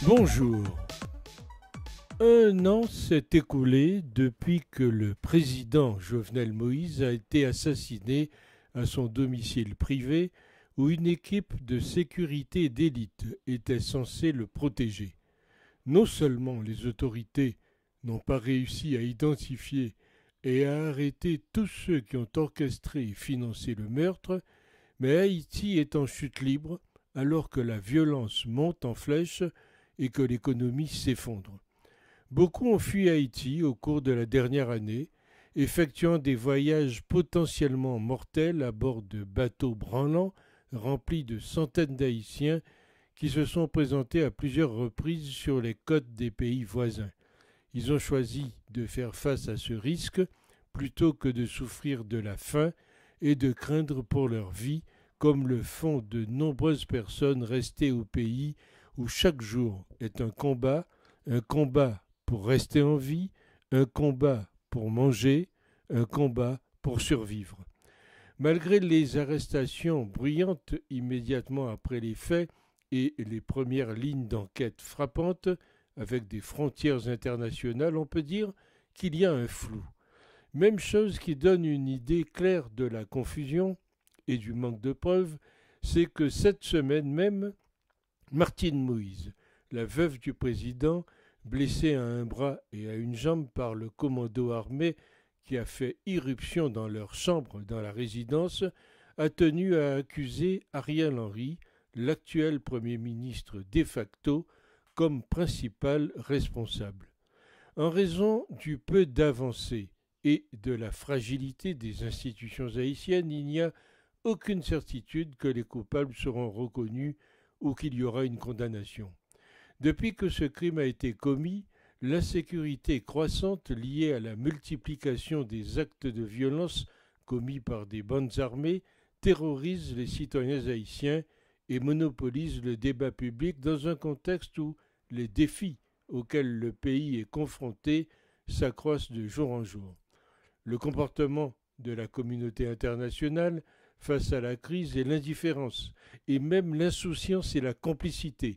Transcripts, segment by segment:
Bonjour. Un an s'est écoulé depuis que le président Jovenel Moïse a été assassiné à son domicile privé où une équipe de sécurité d'élite était censée le protéger. Non seulement les autorités n'ont pas réussi à identifier et à arrêter tous ceux qui ont orchestré et financé le meurtre, mais Haïti est en chute libre alors que la violence monte en flèche et que l'économie s'effondre. Beaucoup ont fui Haïti au cours de la dernière année, effectuant des voyages potentiellement mortels à bord de bateaux branlants remplis de centaines d'Haïtiens qui se sont présentés à plusieurs reprises sur les côtes des pays voisins. Ils ont choisi de faire face à ce risque plutôt que de souffrir de la faim et de craindre pour leur vie, comme le font de nombreuses personnes restées au pays où chaque jour est un combat pour rester en vie, un combat pour manger, un combat pour survivre. Malgré les arrestations bruyantes immédiatement après les faits et les premières lignes d'enquête frappantes, avec des frontières internationales, on peut dire qu'il y a un flou. Même chose qui donne une idée claire de la confusion et du manque de preuves, c'est que cette semaine même, Martine Moïse, la veuve du président, blessée à un bras et à une jambe par le commando armé qui a fait irruption dans leur chambre dans la résidence, a tenu à accuser Ariel Henry, l'actuel Premier ministre de facto, comme principal responsable. En raison du peu d'avancées et de la fragilité des institutions haïtiennes, il n'y a aucune certitude que les coupables seront reconnus ou qu'il y aura une condamnation. Depuis que ce crime a été commis, l'insécurité croissante liée à la multiplication des actes de violence commis par des bandes armées terrorise les citoyens haïtiens et monopolise le débat public dans un contexte où les défis auxquels le pays est confronté s'accroissent de jour en jour. Le comportement de la communauté internationale face à la crise et l'indifférence, et même l'insouciance et la complicité.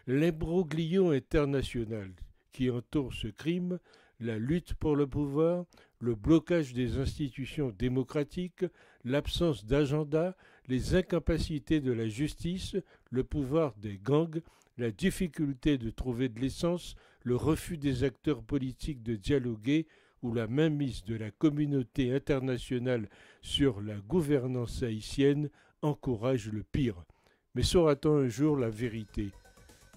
L'imbroglio international qui entoure ce crime, la lutte pour le pouvoir, le blocage des institutions démocratiques, l'absence d'agenda, les incapacités de la justice, le pouvoir des gangs, la difficulté de trouver de l'essence, le refus des acteurs politiques de dialoguer ou la mainmise de la communauté internationale sur la gouvernance haïtienne encourage le pire. Mais saura-t-on un jour la vérité ?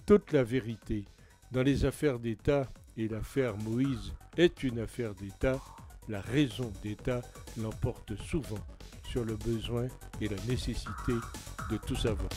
Toute la vérité dans les affaires d'État, et l'affaire Moïse est une affaire d'État, la raison d'État l'emporte souvent sur le besoin et la nécessité de tout savoir.